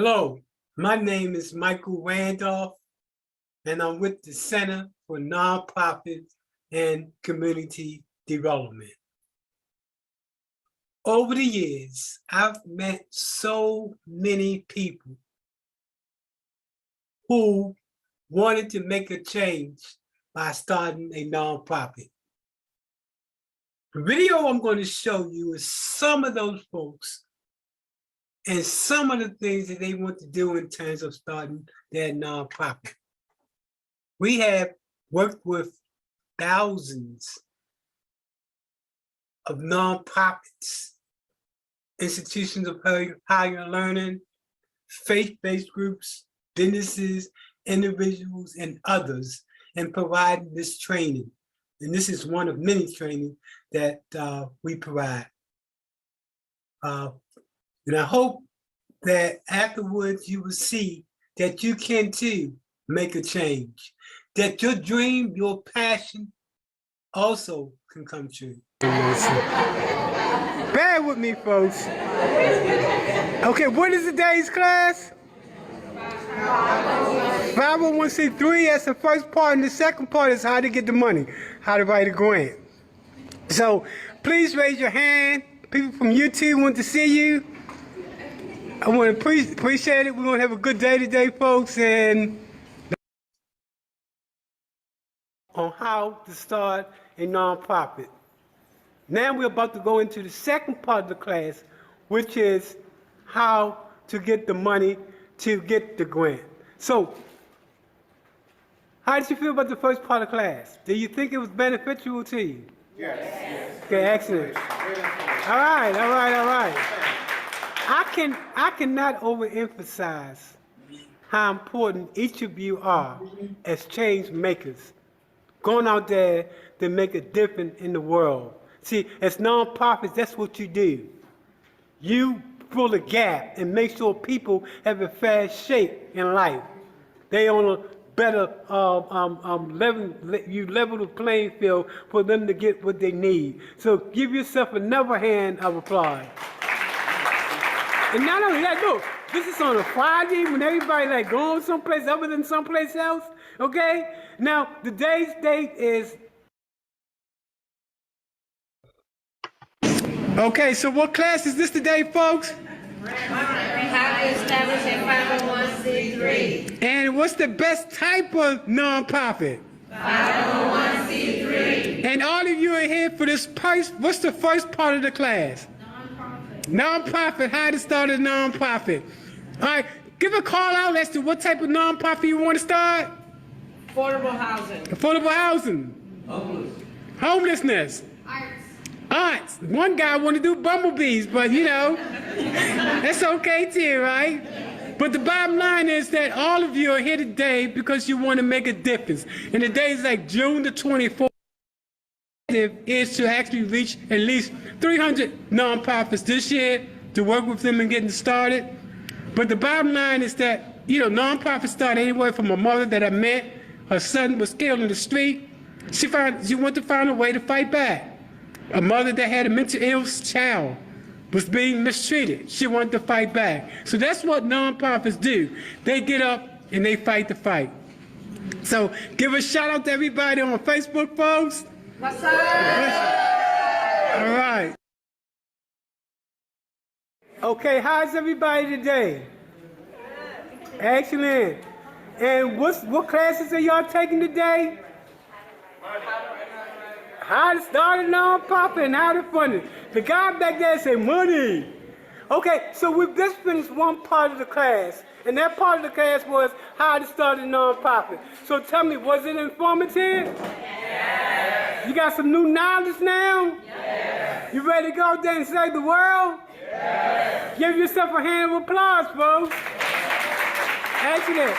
Hello, my name is Michael Randolph, and I'm with the Center for Nonprofits and Community Development. Over the years, I've met so many people who wanted to make a change by starting a nonprofit. The video I'm going to show you is some of those folks and some of the things that they want to do in terms of starting their nonprofit. We have worked with thousands of nonprofits, institutions of higher learning, faith-based groups, businesses, individuals, and others in providing this training. And this is one of many training that we provide. And I hope that afterwards you will see that you can too make a change, that your dream, your passion also can come true. Bear with me, folks. Okay, what is today's class? 501c3, that's the first part, and the second part is how to get the money, how to write a grant. So please raise your hand. People from YouTube want to see you. I want to appreciate it. We're going to have a good day today, folks, and on how to start a nonprofit. Now we're about to go into the second part of the class, which is how to get the money to get the grant. So, how did you feel about the first part of class? Do you think it was beneficial to you? Yes. Okay, excellent. All right. I cannot overemphasize how important each of you are as change makers, going out there to make a difference in the world. See, as nonprofits, that's what you do. You fill a gap and make sure people have a fair shake in life. They on a better you level the playing field for them to get what they need. So give yourself another hand of applause. And not only that, look, this is on a Friday when everybody like going someplace other than someplace else, okay? Now, today's date is... Okay, so what class is this today, folks? How to establish a 501c3. And what's the best type of nonprofit? 501c3. And all of you are here for this what's the first part of the class? Nonprofit, how to start a nonprofit. All right, give a call out as to what type of nonprofit you want to start. Affordable housing. Affordable housing. Homelessness. Arts. One guy want to do bumblebees, but you know, that's okay too, right? But the bottom line is that all of you are here today because you want to make a difference. And the days like June the 24th is to actually reach at least 300 nonprofits this year to work with them and getting started. But the bottom line is that, you know, nonprofits start anywhere from a mother that I met, her son was killed in the street. She wanted to find a way to fight back. A mother that had a mental ill child was being mistreated. She wanted to fight back. So that's what nonprofits do. They get up and they fight the fight. So give a shout out to everybody on Facebook, folks. What's up? All right. Okay, how's everybody today? Excellent. And what classes are y'all taking today? How to start a nonprofit and how to fund it. The guy back there said money. Okay, so we've just finished one part of the class, and that part of the class was how to start a nonprofit. So tell me, was it informative? Yes. You got some new knowledge now? Yes. You ready to go out there and save the world? Yes. Give yourself a hand of applause, folks. Excellent.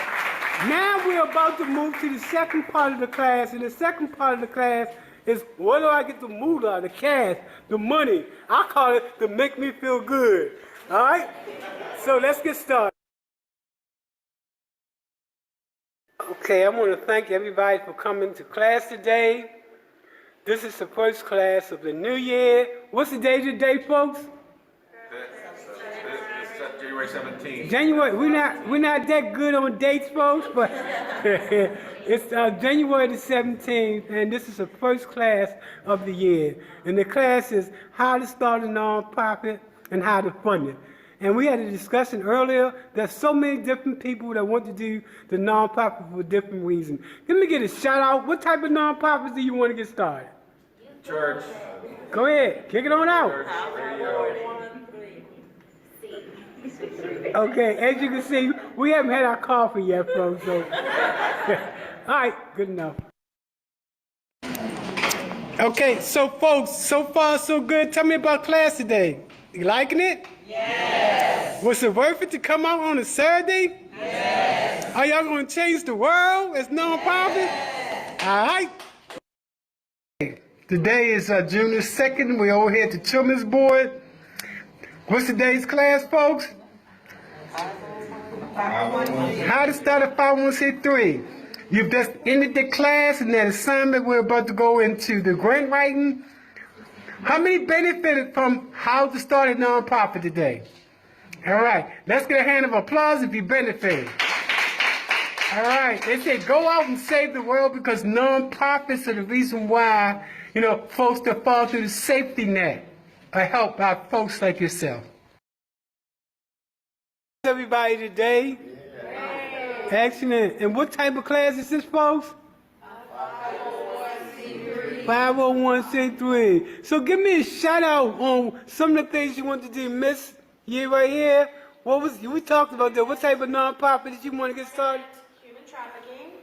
Now we're about to move to the second part of the class, and the second part of the class is where do I get the moolah, the cash, the money? I call it to make me feel good. All right? So let's get started. Okay, I want to thank everybody for coming to class today. This is the first class of the new year. What's the day today, folks? It's January January 17th. January, we're not that good on dates, folks, but it's January the 17th, and this is the first class of the year. And the class is how to start a nonprofit and how to fund it. And we had a discussion earlier. There's so many different people that want to do the nonprofit for different reasons. Let me get a shout out. What type of nonprofits do you want to get started? Church. Go ahead, kick it on out. Church, radio. Okay, as you can see, we haven't had our coffee yet, folks. So, all right, good enough. Okay, so folks, so far so good. Tell me about class today. You liking it? Yes. Was it worth it to come out on a Saturday? Yes. Are y'all going to change the world as nonprofit? Yes. All right. Today is June the 2nd. We're over here at the Children's Board. What's today's class, folks? How to start a 501c3. You've just ended the class and that assignment. We're about to go into the grant writing. How many benefited from how to start a nonprofit today? All right, let's get a hand of applause if you benefited. All right, they say go out and save the world because nonprofits are the reason why, folks that fall through the safety net are helped by folks like yourself. Everybody today? Yeah. Excellent. And what type of class is this, folks? 501c3. So give me a shout out on some of the things you want to do, Miss. You right here. We talked about that. What type of nonprofit did you want to get started? Human trafficking.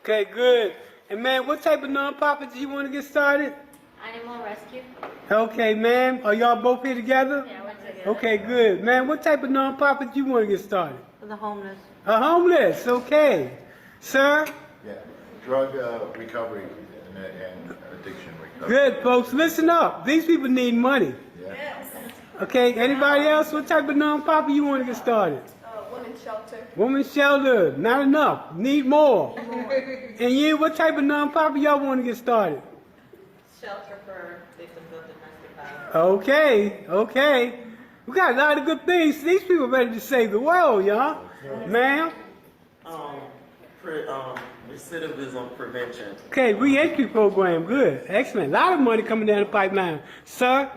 Okay, good. And man, what type of nonprofit did you want to get started? Animal rescue. Okay, ma'am. Are y'all both here together? Yeah, we're together. Okay, good. Man, what type of nonprofit do you want to get started? For the homeless. A homeless, okay. Sir? Yeah, drug recovery and addiction recovery. Good, folks. Listen up. These people need money. Yeah. Okay, anybody else? What type of nonprofit you want to get started? Women's shelter. Women's shelter. Not enough. Need more. And you, what type of nonprofit y'all want to get started? Shelter for victims of domestic violence. Okay. We got a lot of good things. These people are ready to save the world, y'all. Ma'am? Recidivism prevention. Okay, re-entry program. Good. Excellent. A lot of money coming down the pipeline. Sir?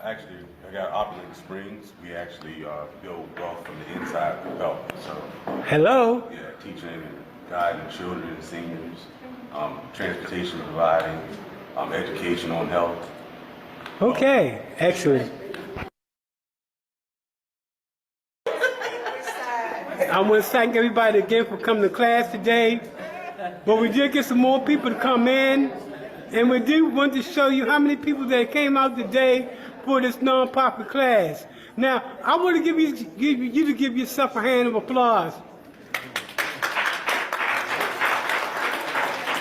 Actually, I got Opulent Springs. We actually build wealth from the inside for wealth. So, Hello? yeah, teaching and guiding children and seniors, transportation providing, education on health. Okay, excellent. I want to thank everybody again for coming to class today. But we did get some more people to come in. And we do want to show you how many people that came out today for this nonprofit class. Now, I want to give you to give yourself a hand of applause.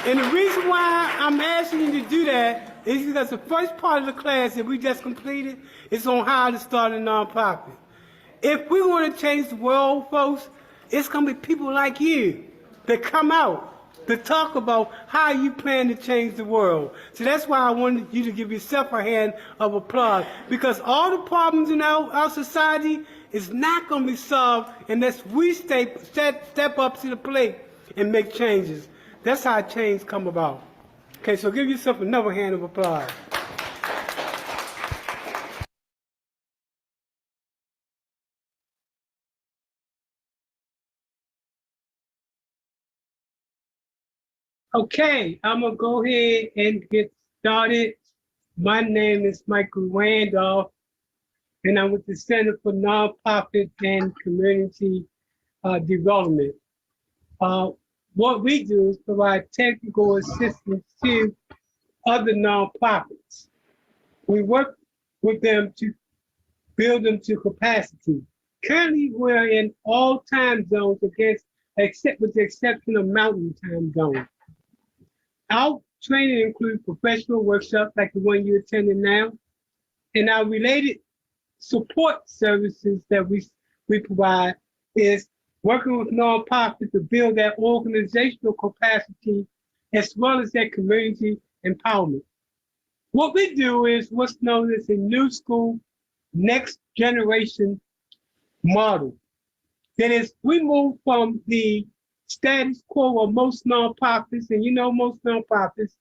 And the reason why I'm asking you to do that is because the first part of the class that we just completed is on how to start a nonprofit. If we want to change the world, folks, it's going to be people like you that come out to talk about how you plan to change the world. So that's why I wanted you to give yourself a hand of applause, because all the problems in our society is not going to be solved unless we step up to the plate and make changes. That's how change come about. Okay, so give yourself another hand of applause. Okay, I'm going to go ahead and get started. My name is Michael Randolph, and I'm with the Center for Nonprofit and Community Development. What we do is provide technical assistance to other nonprofits. We work with them to build them to capacity. Currently, we're in all time zones except with the exception of Mountain Time Zone. Our training includes professional workshops like the one you're attending now, and our related support services that we provide is working with nonprofits to build their organizational capacity as well as their community empowerment. What we do is what's known as a new school, next generation model. That is, we move from the status quo of most nonprofits, and you know most nonprofits,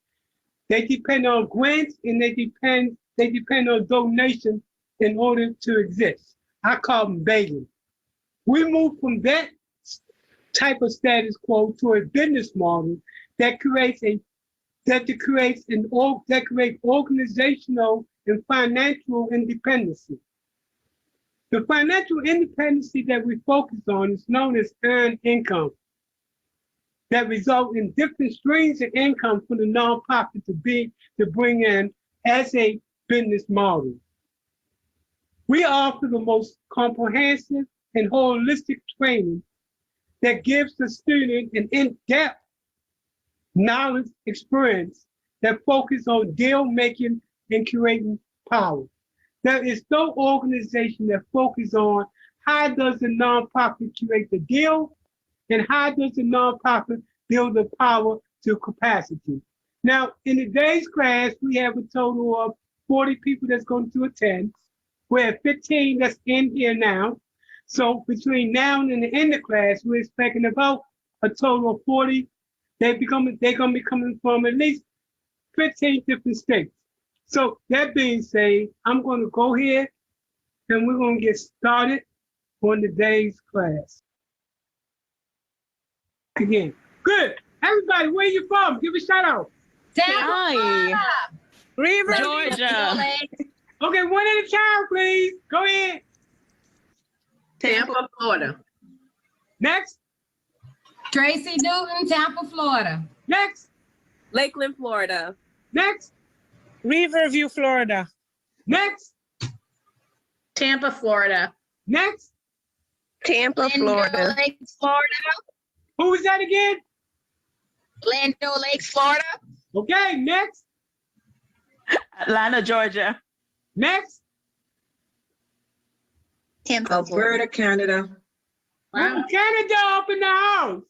they depend on grants and they depend on donations in order to exist. I call them begging. We move from that type of status quo to a business model that creates organizational and financial independence. The financial independence that we focus on is known as earned income, that result in different streams of income for the nonprofit to bring in as a business model. We offer the most comprehensive and holistic training that gives the student an in-depth knowledge experience that focuses on deal making and creating power. There is no organization that focuses on how does the nonprofit create the deal and how does the nonprofit build the power to capacity. Now, in today's class, we have a total of 40 people that's going to attend. We have 15 that's in here now. So between now and the end of class, we're expecting about a total of 40. They're going to be coming from at least 15 different states. So that being said, I'm going to go here and we're going to get started on today's class. Again, good. Everybody, where you from? Give a shout out. Hi. River, Georgia. Okay, one at a time, please. Go ahead. Tampa, Florida. Next, Tracy Newton, Tampa, Florida. next, Lakeland, Florida. next, Riverview, Florida. next, Tampa, Florida. next. Tampa, Florida. Lakes, Florida. Who was that again? Glendale Lakes, Florida. Okay, next, Atlanta, Georgia. next. Tampa, Florida. Canada. Oh, Canada up in the house.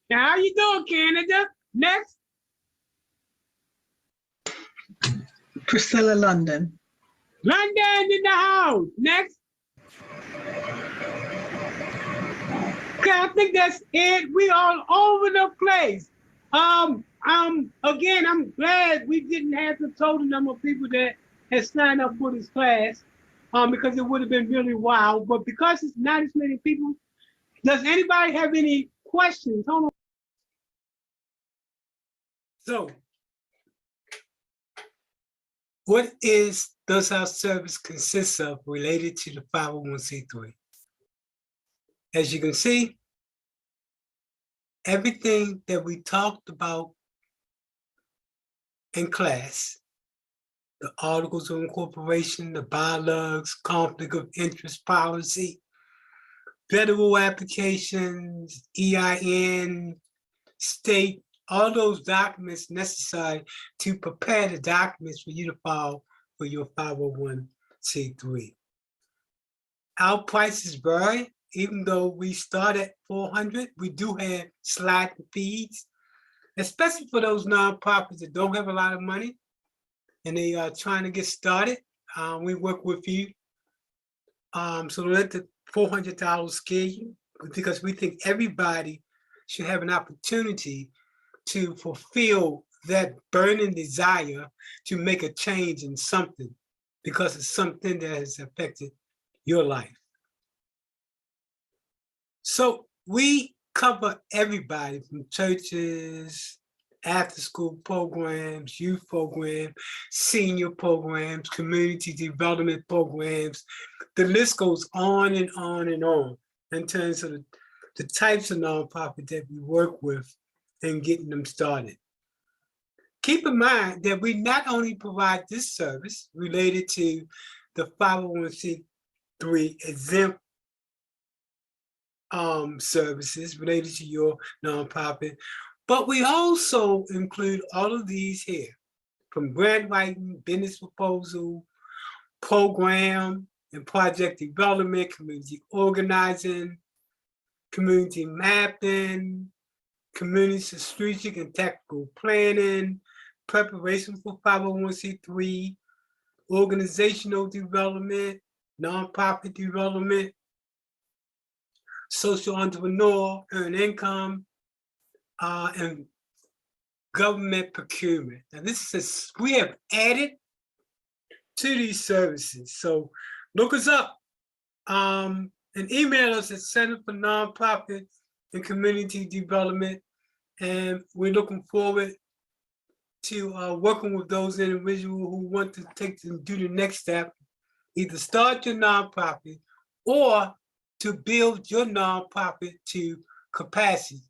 Now, how you doing, Canada? Next, Priscilla, London. London in the house. Next. Okay, I think that's it. We all over the place. Again, I'm glad we didn't have the total number of people that had signed up for this class, because it would have been really wild. But because it's not as many people, does anybody have any questions? Hold on. So, what does our service consist of related to the 501c3? As you can see, everything that we talked about in class, the articles of incorporation, the bylaws, conflict of interest policy, federal applications, EIN, state, all those documents necessary to prepare the documents for you to file for your 501c3. Our prices vary. Even though we start at $400, we do have sliding fees, especially for those nonprofits that don't have a lot of money and they are trying to get started. We work with you. So don't let the $400 scare you, because we think everybody should have an opportunity to fulfill that burning desire to make a change in something, because it's something that has affected your life. So we cover everybody from churches, after-school programs, youth programs, senior programs, community development programs. The list goes on and on and on in terms of the types of nonprofit that we work with and getting them started. Keep in mind that we not only provide this service related to the 501c3 exempt services related to your nonprofit, but we also include all of these here, from grant writing, business proposal, program and project development, community organizing, community mapping, community strategic and tactical planning, preparation for 501c3, organizational development, nonprofit development. social entrepreneur, earn income, and government procurement. Now we have added to these services. So look us up and email us at Center for Nonprofit and Community Development. And we're looking forward to working with those individuals who want to do the next step, either start your nonprofit or to build your nonprofit to capacity.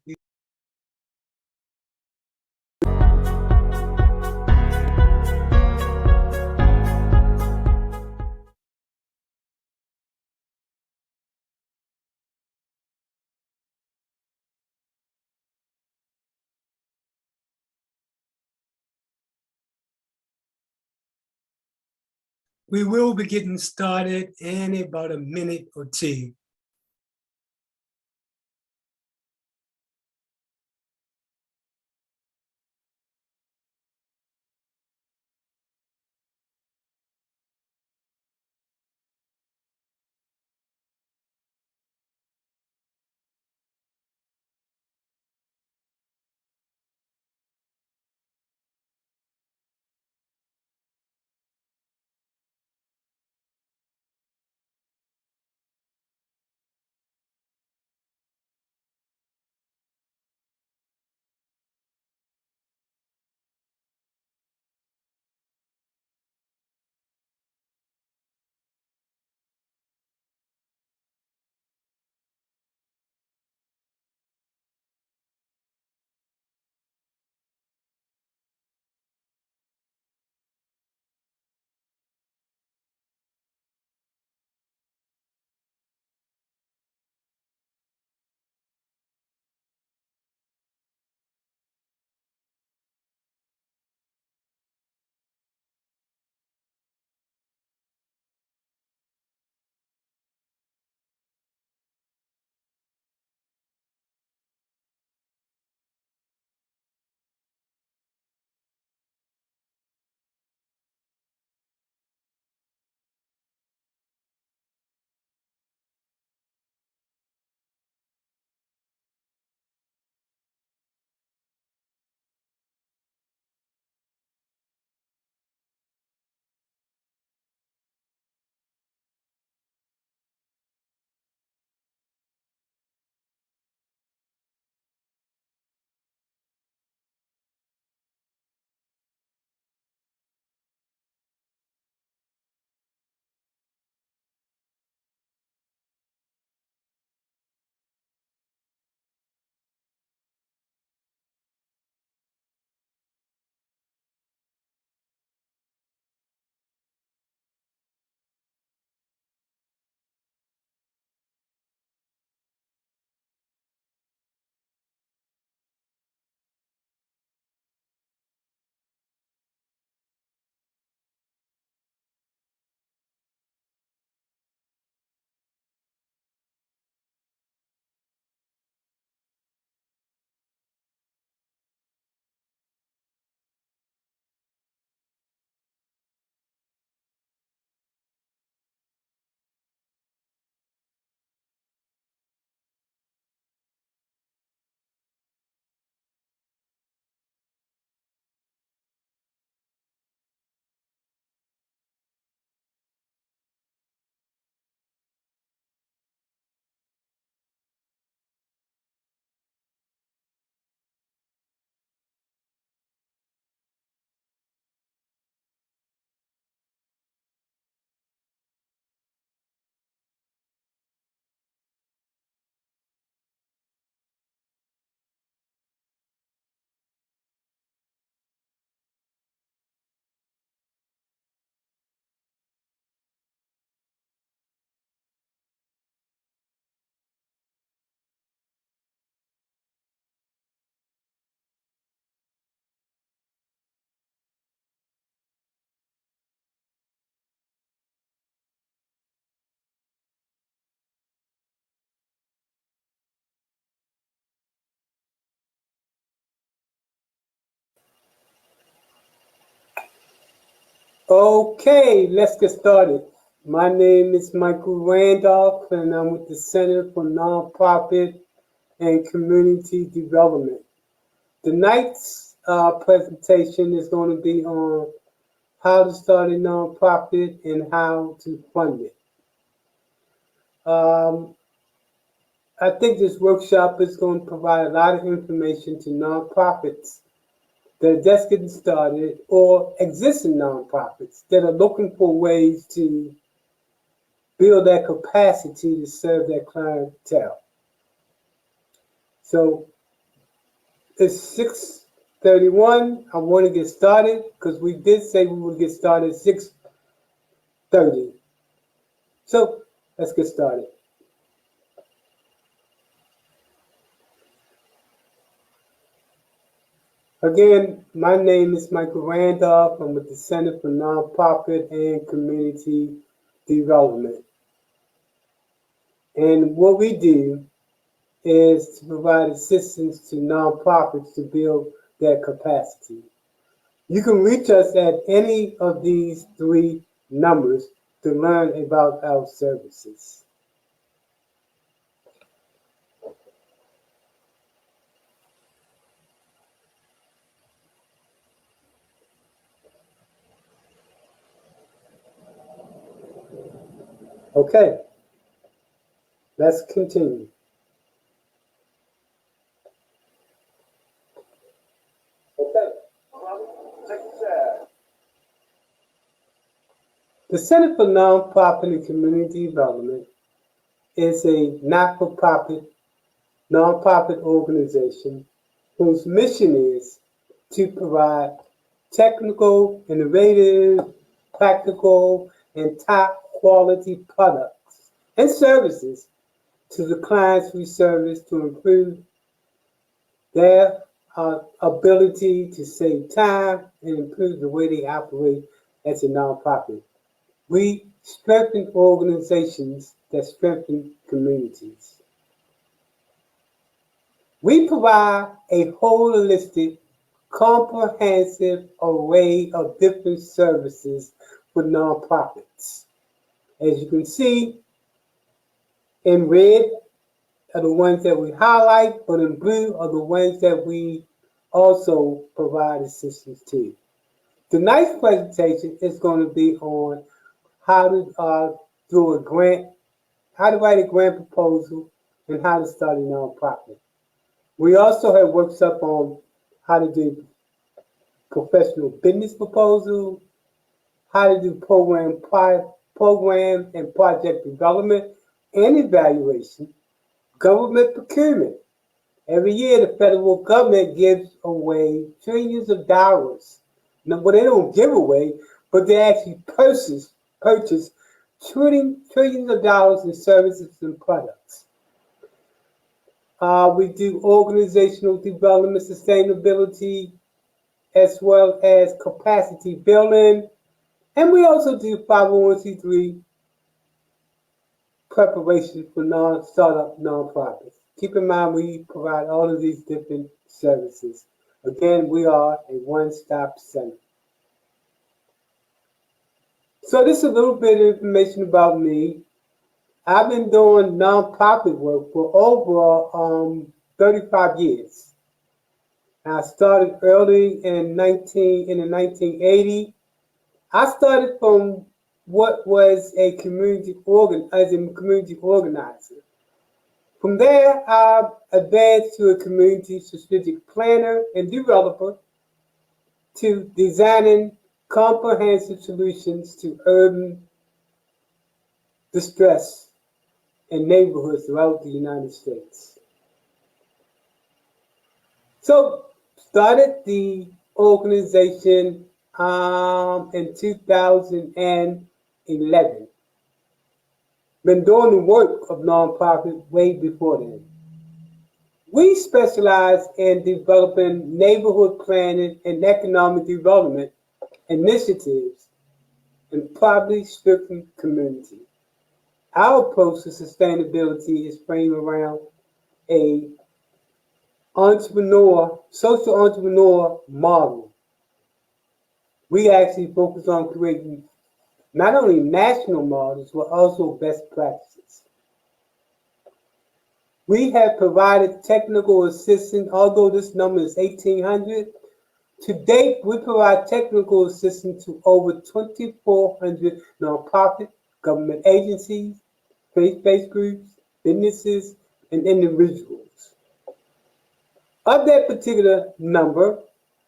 We will be getting started in about a minute or two. Okay, let's get started. My name is Michael Randolph, and I'm with the Center for Nonprofit and Community Development. Tonight's presentation is going to be on how to start a nonprofit and how to fund it. I think this workshop is going to provide a lot of information to nonprofits that are just getting started or existing nonprofits that are looking for ways to build that capacity to serve their clientele. So it's 6:31. I want to get started because we did say we would get started at 6:30. So let's get started. Again, my name is Michael Randolph. I'm with the Center for Nonprofit and Community Development. And what we do is to provide assistance to nonprofits to build their capacity. You can reach us at any of these 3 numbers to learn about our services. Okay, let's continue. The Center for Nonprofit and Community Development is a not-for-profit, nonprofit organization whose mission is to provide technical, innovative, practical, and top-quality products and services to the clients we service to improve their ability to save time and improve the way they operate as a nonprofit. We strengthen organizations that strengthen communities. We provide a holistic, comprehensive array of different services for nonprofits. As you can see, in red are the ones that we highlight, but in blue are the ones that we also provide assistance to. Tonight's presentation is going to be on how to do a grant, how to write a grant proposal, and how to start a nonprofit. We also have workshops on how to do professional business proposal, how to do program and project development and evaluation, government procurement. Every year, the federal government gives away trillions of dollars. Now, well, they don't give away, but they actually purchase trillions of dollars in services and products. We do organizational development, sustainability, as well as capacity building. And we also do 501c3 preparation for startup nonprofits. Keep in mind, we provide all of these different services. Again, we are a one-stop center. So this is a little bit of information about me. I've been doing nonprofit work for over 35 years. I started early in the 1980s. I started from what was a community organizer. From there, I advanced to a community strategic planner and developer, to designing comprehensive solutions to urban distress in neighborhoods throughout the United States. So, started the organization in 2011. Been doing the work of nonprofit way before then. We specialize in developing neighborhood planning and economic development initiatives in poverty-stricken communities. Our approach to sustainability is framed around a social entrepreneur model. We actually focus on creating not only national models, but also best practices. We have provided technical assistance, although this number is 1,800. To date, we provide technical assistance to over 2,400 nonprofit, government agencies, faith-based groups, businesses, and individuals. Of that particular number,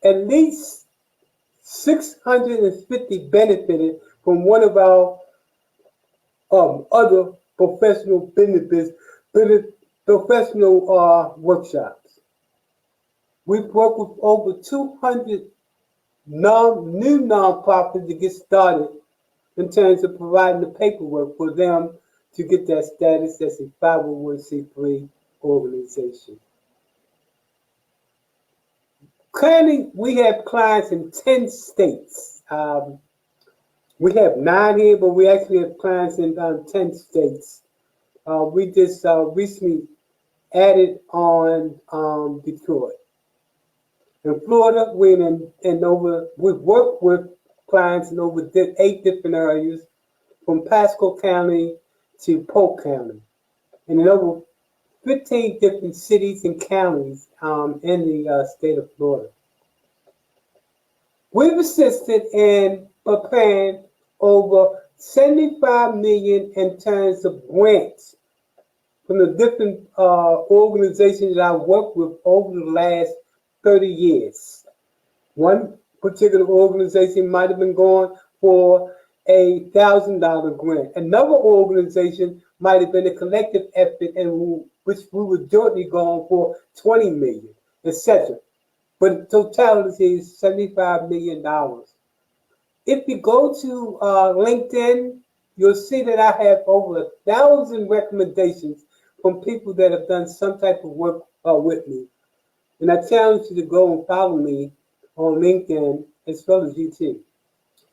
at least 650 benefited from one of our other professional workshops. We've worked with over 200 new nonprofits to get started in terms of providing the paperwork for them to get that status as a 501c3 organization. Currently, we have clients in 10 states. We have 9 here, but we actually have clients in 10 states. We just recently added on Detroit. In Florida, we've worked with clients in over 8 different areas, from Pasco County to Polk County, and in over 15 different cities and counties in the state of Florida. We've assisted in preparing over 75 million in terms of grants from the different organizations that I've worked with over the last 30 years. One particular organization might have been going for a $1,000 grant. Another organization might have been a collective effort in which we were jointly going for 20 million, etc. But the totality is $75 million. If you go to LinkedIn, you'll see that I have over 1,000 recommendations from people that have done some type of work with me. And I challenge you to go and follow me on LinkedIn as well as YouTube.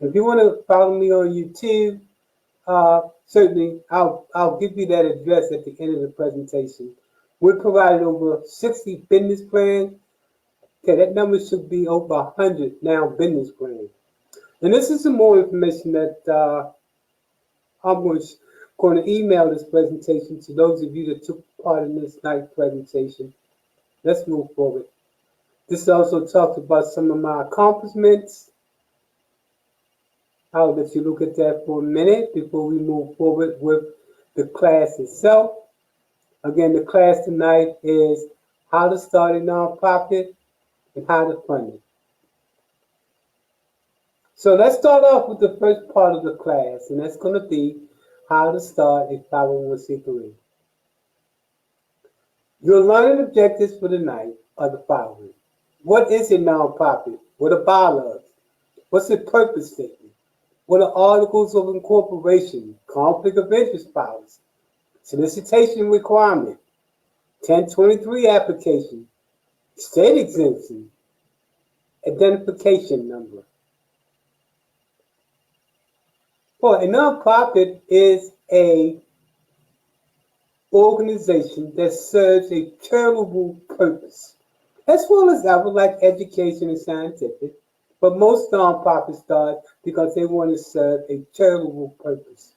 If you want to follow me on YouTube, certainly I'll give you that address at the end of the presentation. We provided over 60 business plans. Okay, that number should be over 100 now business plans. And this is some more information that I'm going to email this presentation to those of you that took part in this night's presentation. Let's move forward. This also talks about some of my accomplishments. I'll let you look at that for a minute before we move forward with the class itself. Again, the class tonight is how to start a nonprofit and how to fund it. So let's start off with the first part of the class, and that's going to be how to start a 501c3. Your learning objectives for the night are the following. What is a nonprofit? What are bylaws? What's the purpose statement? What are articles of incorporation, conflict of interest policy, solicitation requirement, 1023 application, state exemption, identification number? Well, a nonprofit is a organization that serves a charitable purpose, as well as other like education and scientific. But most nonprofits start because they want to serve a charitable purpose.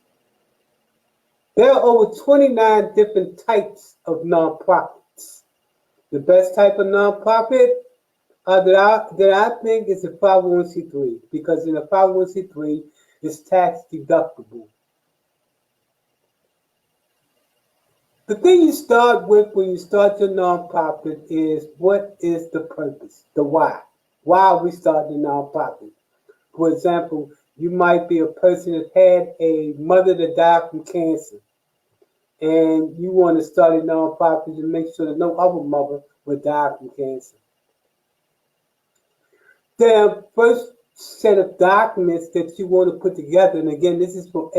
There are over 29 different types of nonprofits. The best type of nonprofit that I think is a 501c3, because in a 501c3, it's tax deductible. The thing you start with when you start your nonprofit is, what is the purpose, the why? Why are we starting a nonprofit? For example, you might be a person that had a mother that died from cancer, and you want to start a nonprofit to make sure that no other mother will die from cancer. The first set of documents that you want to put together, and again, this is for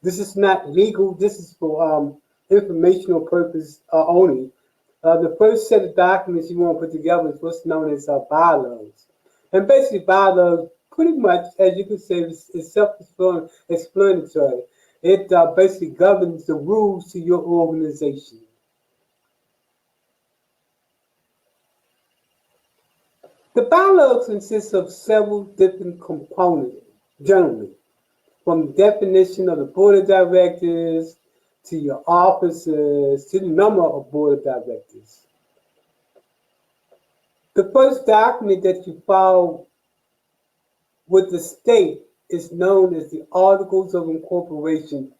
this is not legal. This is for informational purpose only. The first set of documents you want to put together is what's known as bylaws. And basically, bylaws, pretty much, as you can say, is self-explanatory. It basically governs the rules to your organization. The bylaws consist of several different components, generally. from the definition of the board of directors to your officers to the number of board of directors. The first document that you file with the state is known as the Articles of Incorporation.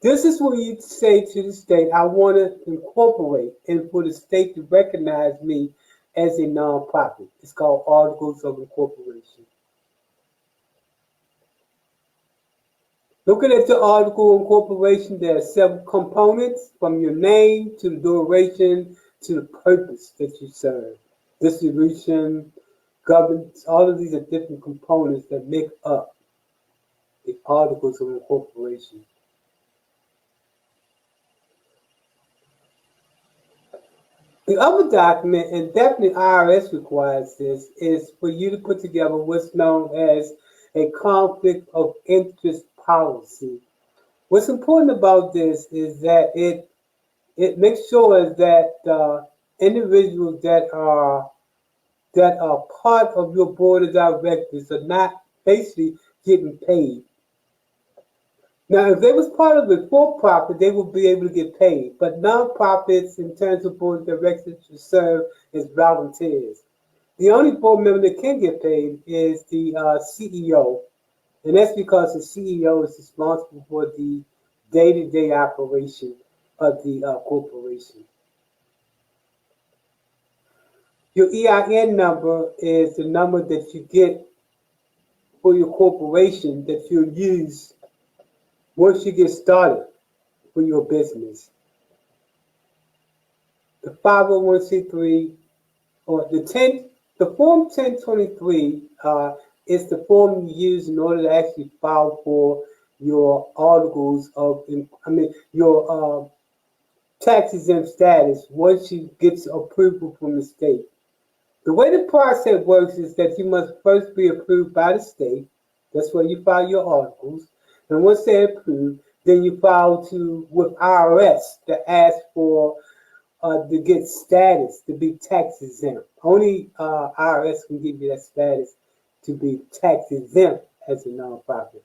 This is where you say to the state, I want to incorporate, and for the state to recognize me as a nonprofit. It's called Articles of Incorporation. Looking at the Article of Incorporation, there are several components from your name to the duration to the purpose that you serve. Distribution, governance, all of these are different components that make up the Articles of Incorporation. The other document, and definitely IRS requires this, is for you to put together what's known as a conflict of interest policy. What's important about this is that it makes sure that individuals that are part of your board of directors are not basically getting paid. Now, if they was part of the for-profit, they would be able to get paid. But nonprofits, in terms of board of directors, should serve as volunteers. The only board member that can get paid is the CEO, and that's because the CEO is responsible for the day-to-day operation of the corporation. Your EIN number is the number that you get for your corporation that you'll use once you get started for your business. The 501c3 or the Form 1023 is the form you use in order to actually file for your articles of, your tax exempt status once you get approval from the state. The way the process works is that you must first be approved by the state. That's where you file your articles. And once they're approved, then you file with IRS to ask for to get status to be tax exempt. Only IRS can give you that status to be tax exempt as a nonprofit.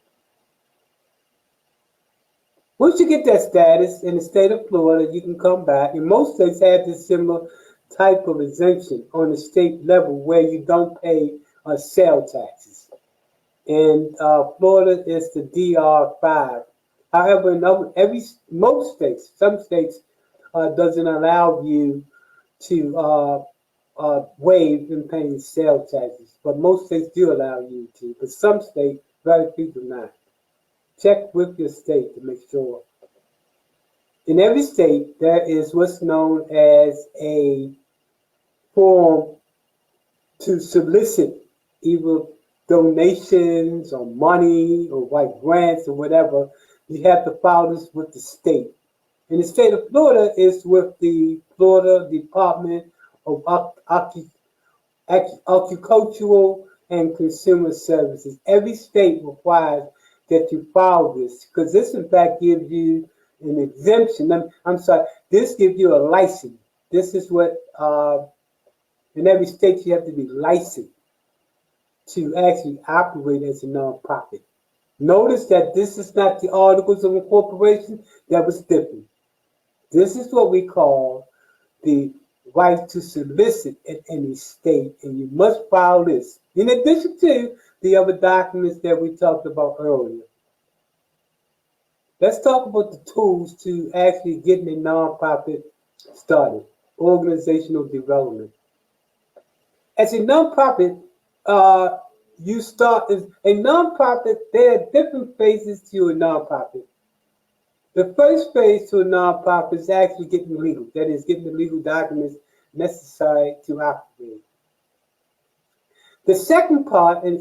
Once you get that status in the state of Florida, you can come back. And most states have this similar type of exemption on the state level where you don't pay sales taxes. And Florida is the DR5. However, in most states, some states doesn't allow you to waive in paying sales taxes, but most states do allow you to. But some states, very few do not. Check with your state to make sure. In every state, there is what's known as a form to solicit either donations or money or like grants or whatever. You have to file this with the state. In the state of Florida, it's with the Florida Department of Agricultural and Consumer Services. Every state requires that you file this because this, in fact, gives you an exemption. This gives you a license. This is what, in every state, you have to be licensed to actually operate as a nonprofit. Notice that this is not the Articles of Incorporation. That was different. This is what we call the right to solicit in any state, and you must file this. In addition to the other documents that we talked about earlier. Let's talk about the tools to actually getting a nonprofit started. Organizational development. As a nonprofit, you start as a nonprofit. There are different phases to a nonprofit. The first phase to a nonprofit is actually getting legal. That is, getting the legal documents necessary to operate. The second part and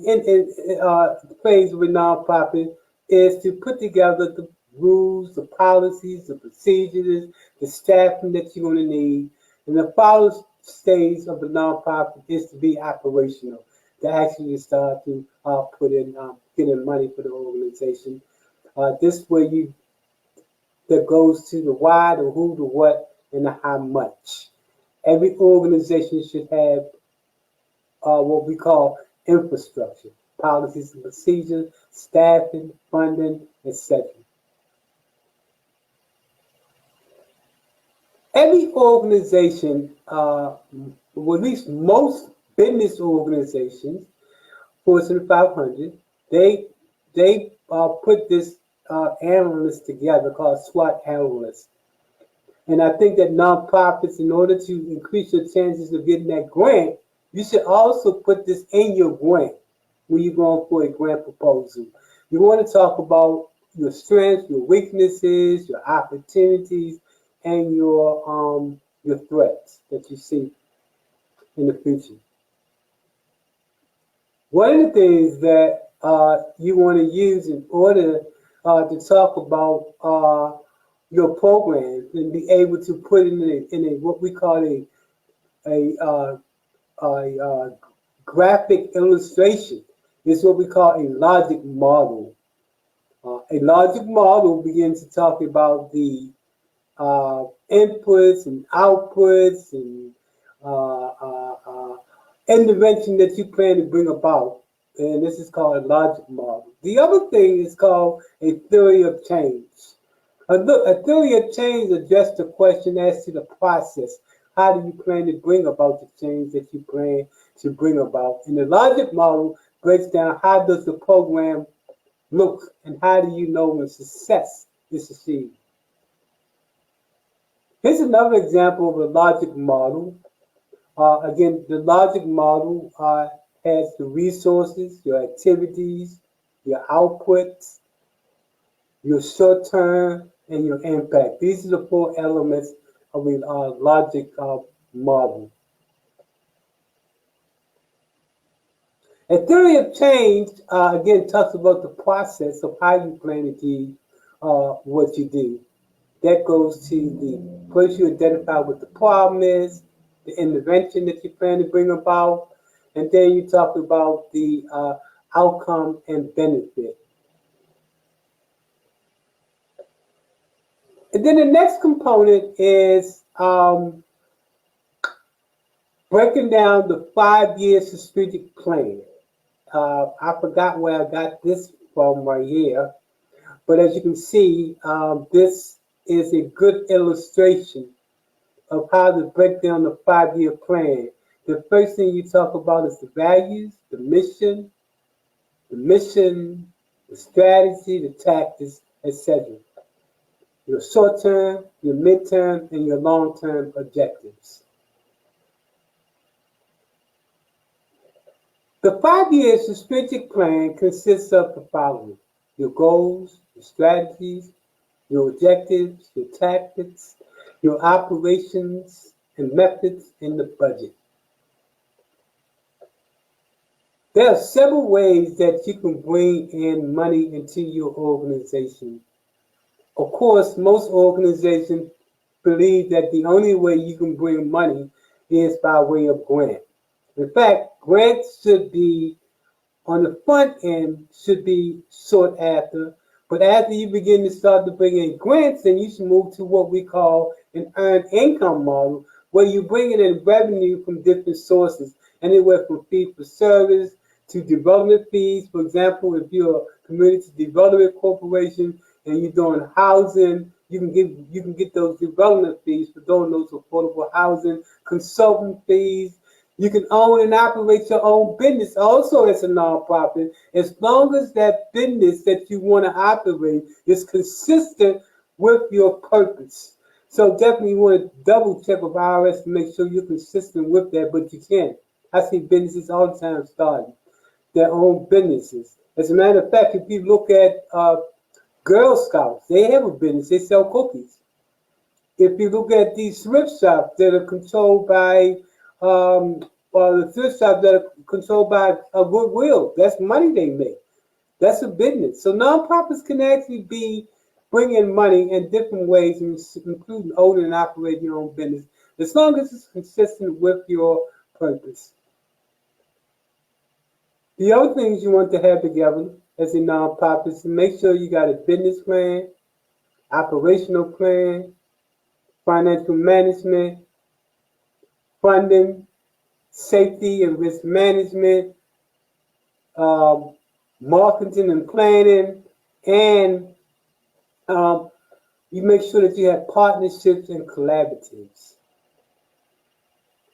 phase of a nonprofit is to put together the rules, the policies, the procedures, the staffing that you're going to need. And the final stage of the nonprofit is to be operational, to actually start to put in, getting money for the organization. This way that goes to the why, the who, the what, and the how much. Every organization should have what we call infrastructure. policies and procedures, staffing, funding, etc. Every organization, well, at least most business organizations, Fortune 500, they put this analyst together called SWOT analyst. And I think that nonprofits, in order to increase your chances of getting that grant, you should also put this in your grant when you're going for a grant proposal. You want to talk about your strengths, your weaknesses, your opportunities, and your threats that you see in the future. One of the things that you want to use in order to talk about your program and be able to put in a what we call a graphic illustration is what we call a logic model. A logic model begins to talk about the inputs and outputs and intervention that you plan to bring about. And this is called a logic model. The other thing is called a theory of change. A theory of change addresses the question as to the process. How do you plan to bring about the change that you plan to bring about? And the logic model breaks down how does the program look and how do you know when success is achieved. Here's another example of a logic model. Again, the logic model has the resources, your activities, your outputs, your short-term, and your impact. These are the four elements of a logic model. A theory of change, again, talks about the process of how you plan to do what you do. That goes to the first you identify what the problem is, the intervention that you plan to bring about, and then you talk about the outcome and benefit. And then the next component is breaking down the 5-year strategic plan. I forgot where I got this from right here, but as you can see, this is a good illustration of how to break down the 5-year plan. The first thing you talk about is the values, the mission, the strategy, the tactics, etc. Your short-term, your mid-term, and your long-term objectives. The 5-year strategic plan consists of the following: your goals, your strategies, your objectives, your tactics, your operations and methods, and the budget. There are several ways that you can bring in money into your organization. Of course, most organizations believe that the only way you can bring money is by way of grant. In fact, grants should be, on the front end, should be sought after. But after you begin to start to bring in grants, then you should move to what we call an earned income model, where you bring in revenue from different sources, anywhere from fee for service to development fees. For example, if you're a community development corporation and you're doing housing, you can get those development fees for doing those affordable housing, consultant fees. You can own and operate your own business also as a nonprofit, as long as that business that you want to operate is consistent with your purpose. So definitely you want to double check with IRS to make sure you're consistent with that, but you can. I see businesses all the time starting their own businesses. As a matter of fact, if you look at Girl Scouts, they have a business, they sell cookies. If you look at these thrift shops that are controlled by the thrift shops that are controlled by Goodwill, that's money they make. That's a business. So nonprofits can actually be bringing money in different ways, including owning and operating your own business, as long as it's consistent with your purpose. The other things you want to have together as a nonprofit is to make sure you got a business plan, operational plan, financial management, funding, safety and risk management, marketing and planning, and you make sure that you have partnerships and collaboratives.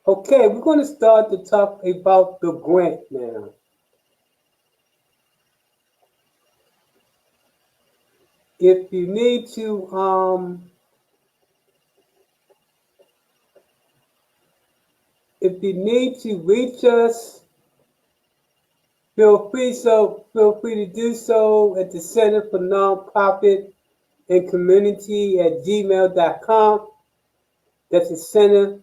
Okay, we're going to start to talk about the grant now. If you need to reach us, feel free to do so at the Center for Nonprofit and Community at gmail.com. That's the Center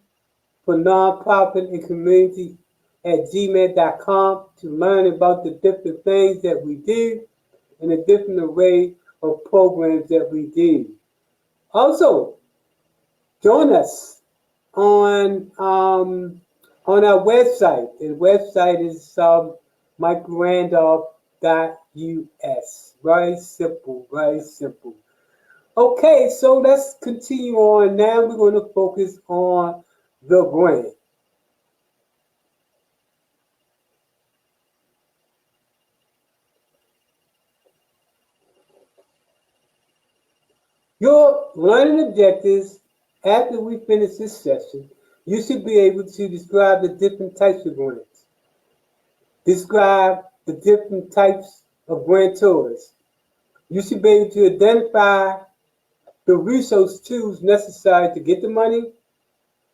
for Nonprofit and Community at gmail.com to learn about the different things that we do and the different array of programs that we do. Also, join us on our website. The website is michaelrandolph.us. Very simple, very simple. Okay, so let's continue on. Now we're going to focus on the grant. Your learning objectives, after we finish this session, you should be able to describe the different types of grants. Describe the different types of grantors. You should be able to identify the resource tools necessary to get the money.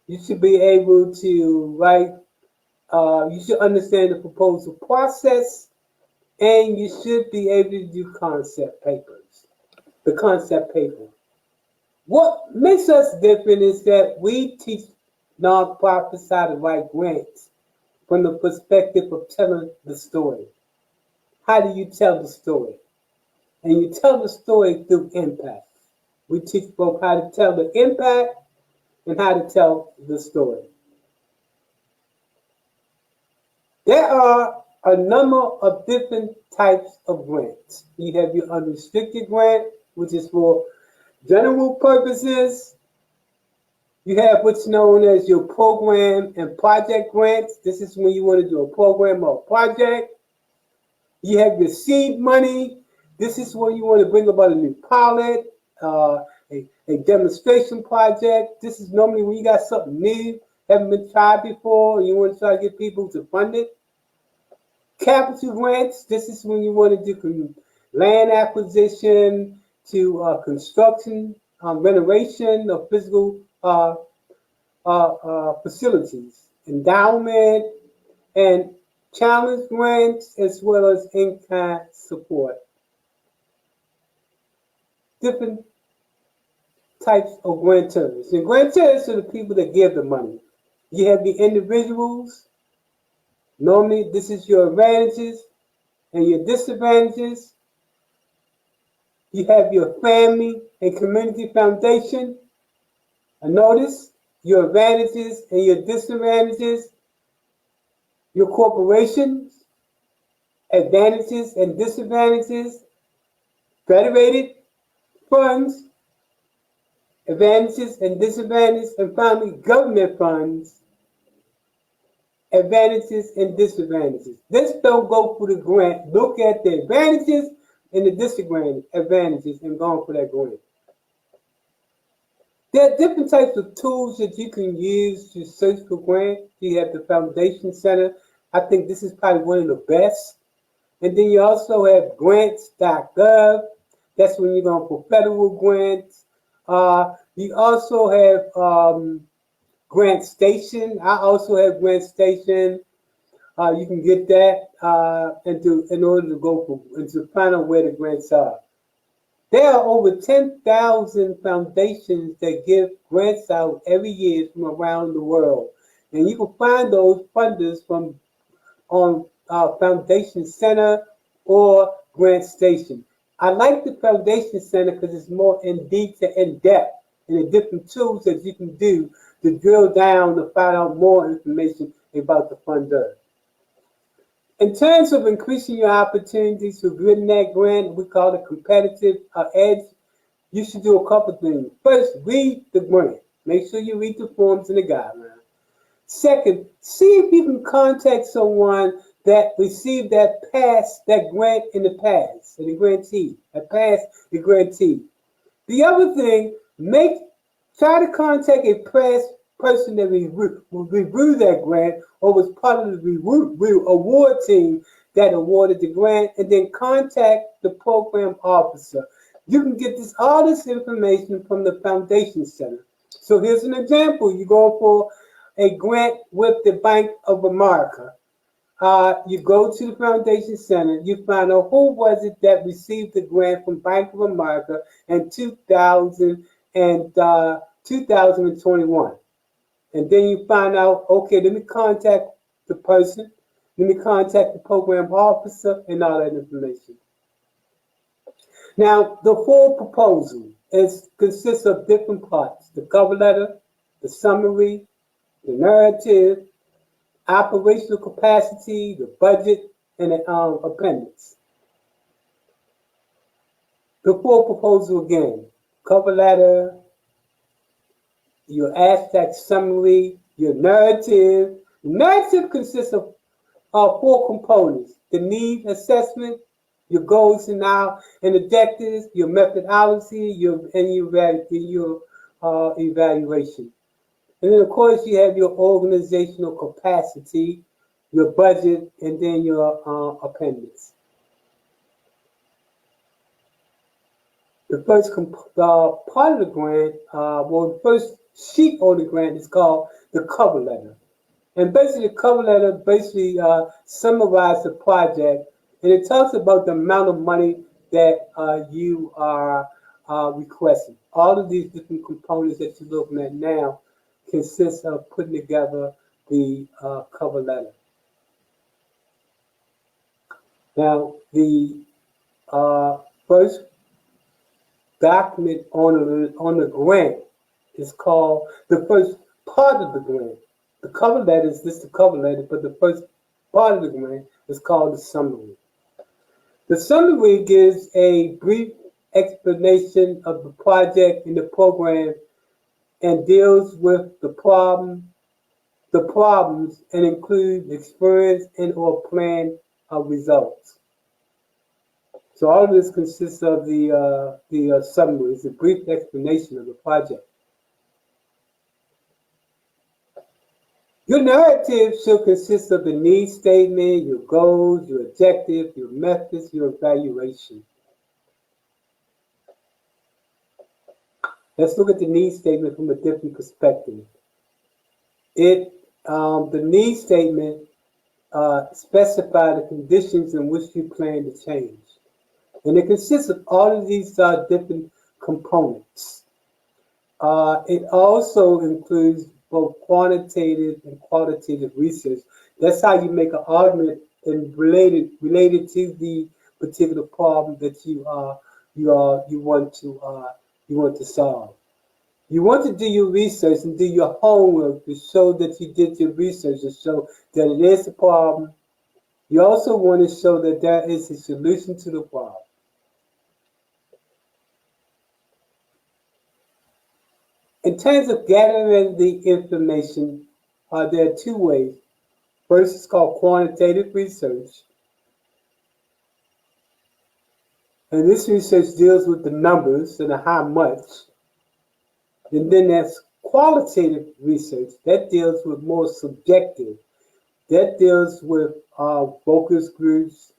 You should be able to write, you should understand the proposal process, and you should be able to do concept papers, the concept paper. What makes us different is that we teach nonprofits how to write grants from the perspective of telling the story. How do you tell the story? And you tell the story through impact. We teach folks how to tell the impact and how to tell the story. There are a number of different types of grants. You have your unrestricted grant, which is for general purposes. You have what's known as your program and project grants. This is when you want to do a program or a project. You have your seed money. This is when you want to bring about a new pilot, a demonstration project. This is normally when you got something new, haven't been tried before, and you want to try to get people to fund it. Capital grants. This is when you want to do land acquisition to construction, renovation of physical facilities, endowment, and challenge grants, as well as in-kind support. Different types of grantors. And grantors are the people that give the money. You have the individuals. Normally, this is your advantages and your disadvantages. You have your family and community foundation. And notice your advantages and your disadvantages. Your corporations, advantages and disadvantages. Federated funds, advantages and disadvantages. And finally, government funds, advantages and disadvantages. This don't go for the grant. Look at the advantages and the disadvantages and go on for that grant. There are different types of tools that you can use to search for grants. You have the Foundation Center. I think this is probably one of the best. And then you also have grants.gov. That's when you're going for federal grants. You also have GrantStation. I also have GrantStation. You can get that in order to go and to find out where the grants are. There are over 10,000 foundations that give grants out every year from around the world. And you can find those funders on Foundation Center or GrantStation. I like the Foundation Center because it's more in depth and the different tools that you can do to drill down to find out more information about the funder. In terms of increasing your opportunities for getting that grant, we call it competitive edge, you should do a couple things. First, read the grant. Make sure you read the forms and the guidelines. Second, see if you can contact someone that received that grant in the past, and the grantee, that passed the grantee. The other thing, try to contact a past person that will review that grant or was part of the award team that awarded the grant, and then contact the program officer. You can get all this information from the Foundation Center. So here's an example. You go for a grant with the Bank of America. You go to the Foundation Center, you find out who was it that received the grant from Bank of America in 2021. And then you find out, okay, let me contact the person, let me contact the program officer, and all that information. Now, the full proposal consists of different parts: the cover letter, the summary, the narrative, operational capacity, the budget, and the appendix. The full proposal again: cover letter, your abstract summary, your narrative. The narrative consists of 4 components: the need assessment, your goals and objectives, your methodology, your evaluation. And then, of course, you have your organizational capacity, your budget, and then your appendix. The first part of the grant, the first sheet on the grant is called the cover letter. And basically, the cover letter summarizes the project, and it talks about the amount of money that you are requesting. All of these different components that you're looking at now consists of putting together the cover letter. Now, the first document on the grant is called the first part of the grant. The cover letter is just the cover letter, but the first part of the grant is called the summary. The summary gives a brief explanation of the project and the program and deals with the problems and includes experience and or plan of results. So all of this consists of the summary. It's a brief explanation of the project. Your narrative should consist of the need statement, your goals, your objectives, your methods, your evaluation. Let's look at the need statement from a different perspective. The need statement specifies the conditions in which you plan to change. And it consists of all of these different components. It also includes both quantitative and qualitative research. That's how you make an argument and related to the particular problem that you want to solve. You want to do your research and do your homework to show that you did your research, to show that it is a problem. You also want to show that there is a solution to the problem. In terms of gathering the information, there are 2 ways. First is called quantitative research. And this research deals with the numbers and the how much. And then there's qualitative research that deals with more subjective. That deals with focus groups.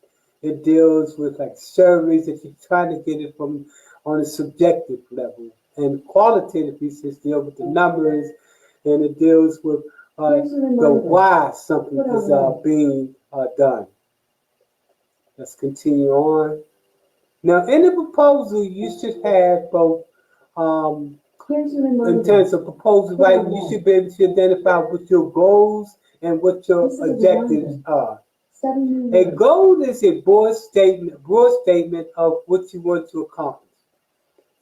It deals with like surveys that you're trying to get it from on a subjective level. And qualitative research deals with the numbers, and it deals with the why something is being done. Let's continue on. Now, in the proposal, you should have both, in terms of proposal writing, you should be able to identify what your goals and what your objectives are. A goal is a broad statement of what you want to accomplish.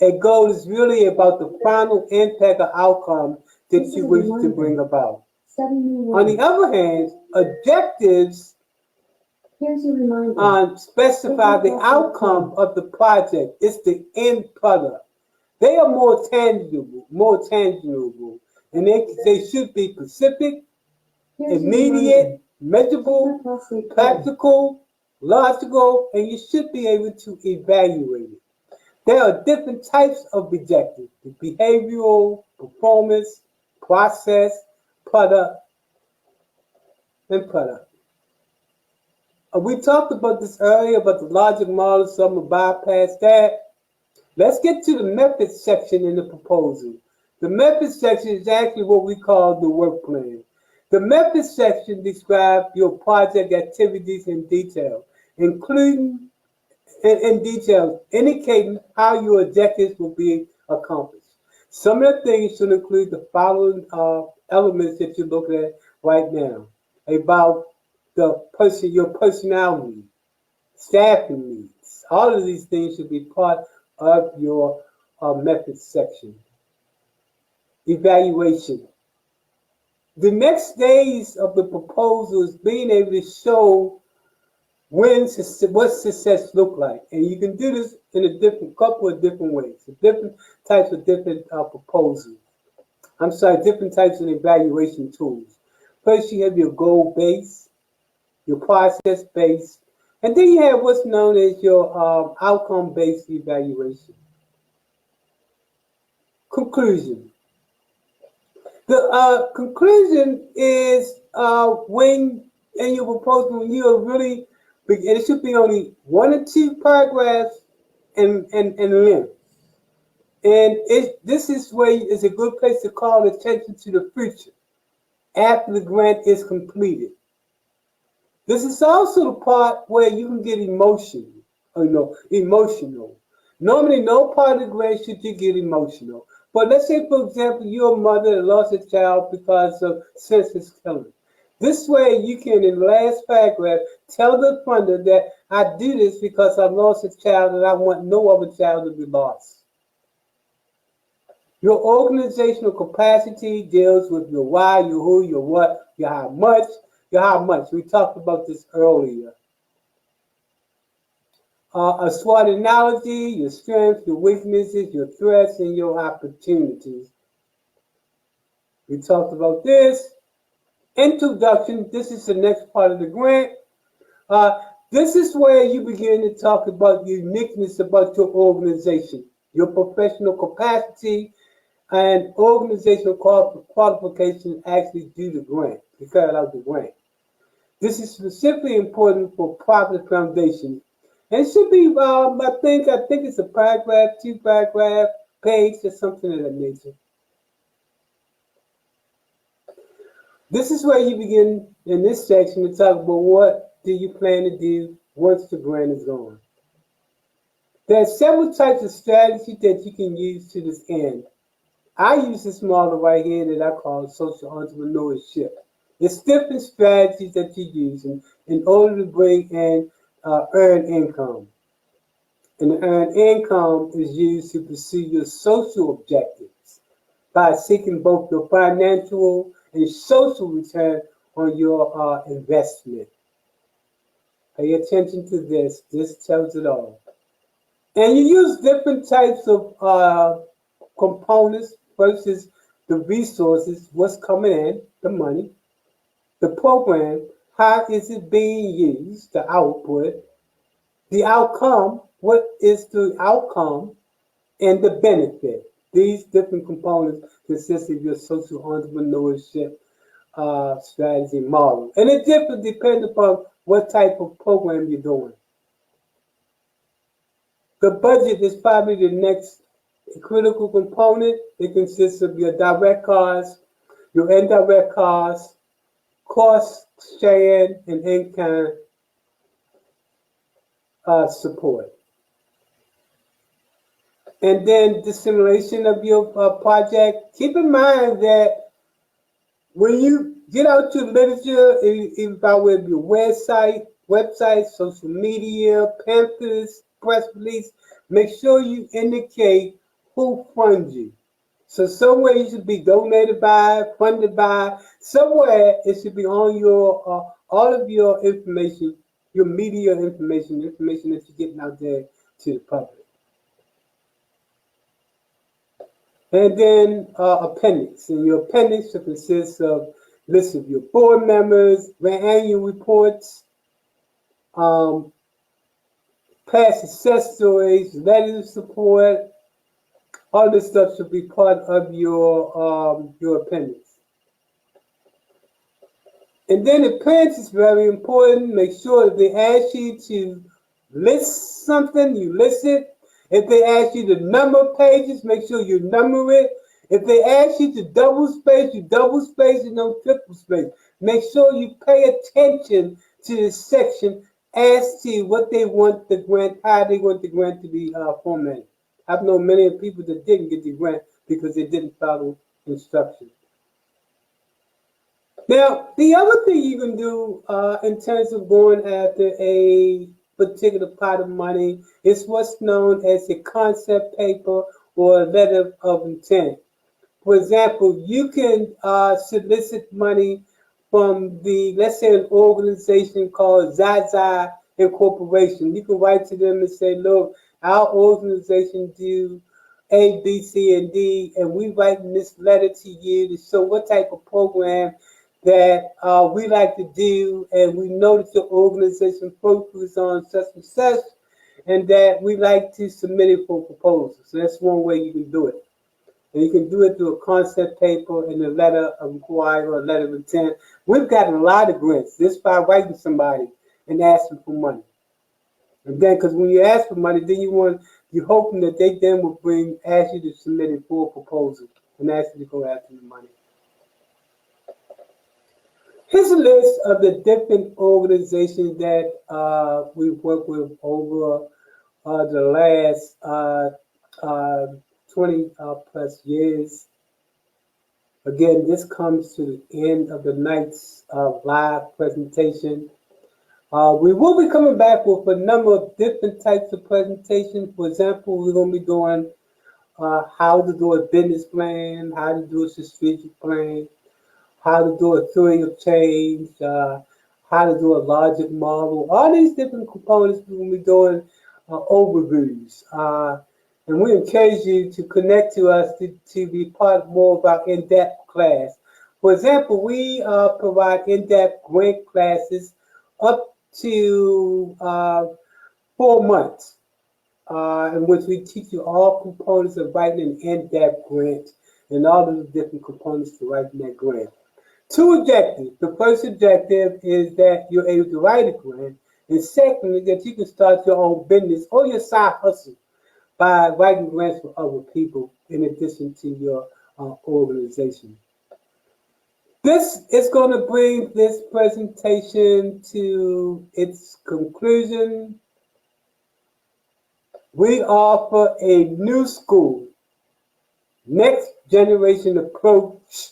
A goal is really about the final impact or outcome that you wish to bring about. On the other hand, objectives specify the outcome of the project. It's the end product. They are more tangible, and they should be specific, immediate, measurable, practical, logical, and you should be able to evaluate it. There are different types of objectives: the behavioral, performance, process, product, and product. We talked about this earlier about the logic model, so I'm going to bypass that. Let's get to the method section in the proposal. The method section is actually what we call the work plan. The method section describes your project activities in detail, including in detail, indicating how your objectives will be accomplished. Some of the things should include the following elements that you're looking at right now about your personnel needs, staffing needs. All of these things should be part of your method section. Evaluation. The next stage of the proposal is being able to show what success look like, and you can do this in a couple of different ways, different types of different proposals. Different types of evaluation tools. First, you have your goal base, your process base, and then you have what's known as your outcome-based evaluation. Conclusion. The conclusion is when in your proposal, when you are really, and it should be only 1 or 2 paragraphs in length. And this is where it's a good place to call attention to the future after the grant is completed. This is also the part where you can get emotional. Normally, no part of the grant should you get emotional. But let's say, for example, you're a mother that lost a child because of senseless killing. This way, you can, in the last paragraph, tell the funder that I do this because I lost a child and I want no other child to be lost. Your organizational capacity deals with your why, your who, your what, your how much. We talked about this earlier. A SWOT analogy, your strengths, your weaknesses, your threats, and your opportunities. We talked about this. Introduction, this is the next part of the grant. This is where you begin to talk about uniqueness about your organization, your professional capacity, and organizational qualifications actually do the grant, to carry out the grant. This is specifically important for proper foundation. And it should be, I think it's a paragraph, 2 paragraph, page, or something of that nature. This is where you begin in this section to talk about what do you plan to do once the grant is gone. There are several types of strategies that you can use to this end. I use this model right here that I call social entrepreneurship. It's different strategies that you use in order to bring in earned income. And the earned income is used to pursue your social objectives by seeking both your financial and social return on your investment. Pay attention to this. This tells it all. And you use different types of components versus the resources, what's coming in, the money, the program, how is it being used, the output, the outcome, what is the outcome, and the benefit. These different components consist of your social entrepreneurship strategy model. And it depends upon what type of program you're doing. The budget is probably the next critical component. It consists of your direct costs, your indirect costs, cost sharing, and in-kind support. And then the simulation of your project. Keep in mind that when you get out to literature, if I would your website, social media, pamphlets, press release, make sure you indicate who funds you. So somewhere you should be donated by, funded by, somewhere it should be on your all of your information, your media information that you're getting out there to the public. And then appendix. And your appendix should consist of list of your board members, annual reports, past success stories, letters of support. All this stuff should be part of your appendix. And then appearance is very important. Make sure if they ask you to list something, you list it. If they ask you to number pages, make sure you number it. If they ask you to double space, you double space and no triple space. Make sure you pay attention to this section as to what they want the grant, how they want the grant to be formatted. I've known many people that didn't get the grant because they didn't follow instructions. Now, the other thing you can do in terms of going after a particular pot of money is what's known as a concept paper or a letter of intent. For example, you can solicit money from let's say an organization called Zaza Incorporation. You can write to them and say, look, our organization do A, B, C, and D, and we writing this letter to you to show what type of program that we like to do, and we know that your organization focuses on such and such, and that we like to submit it for proposals. So that's one way you can do it. And you can do it through a concept paper and a letter of inquiry or a letter of intent. We've gotten a lot of grants just by writing somebody and asking for money. And then, because when you ask for money, then you're hoping that they then will ask you to submit it for a proposal and ask you to go after the money. Here's a list of the different organizations that we've worked with over the last 20 plus years. Again, this comes to the end of the night's live presentation. We will be coming back with a number of different types of presentations. For example, we're going to be doing how to do a business plan, how to do a strategic plan, how to do a theory of change, how to do a logic model. All these different components we're going to be doing overviews. And we encourage you to connect to us to be part more of our in-depth class. For example, we provide in-depth grant classes up to 4 months, in which we teach you all components of writing an in-depth grant and all of the different components to writing that grant. 2 objectives. The first objective is that you're able to write a grant, and secondly, that you can start your own business or your side hustle by writing grants for other people in addition to your organization. This is going to bring this presentation to its conclusion. We offer a new school, next generation approach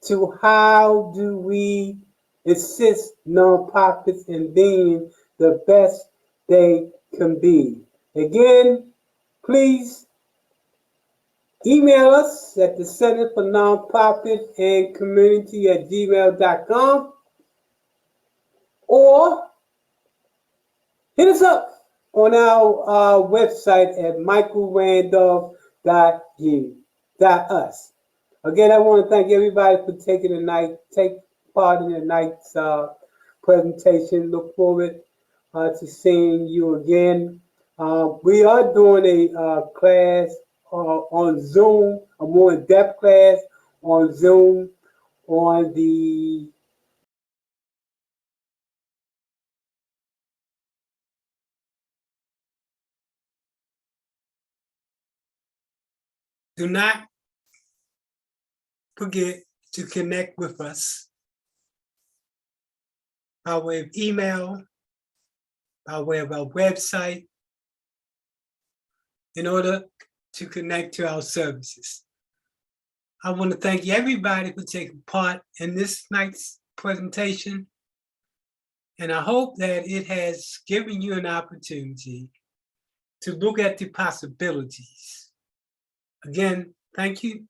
to how do we assist nonprofits in being the best they can be. Again, please email us at the Center for Nonprofit and Community at gmail.com or hit us up on our website at michaelrandolph.us. Again, I want to thank everybody for take part in the night's presentation. Look forward to seeing you again. We are doing a class on Zoom, a more in-depth class on Zoom on the Do not forget to connect with us by way of email, by way of our website, in order to connect to our services. I want to thank everybody for taking part in this night's presentation, and I hope that it has given you an opportunity to look at the possibilities. Again, thank you.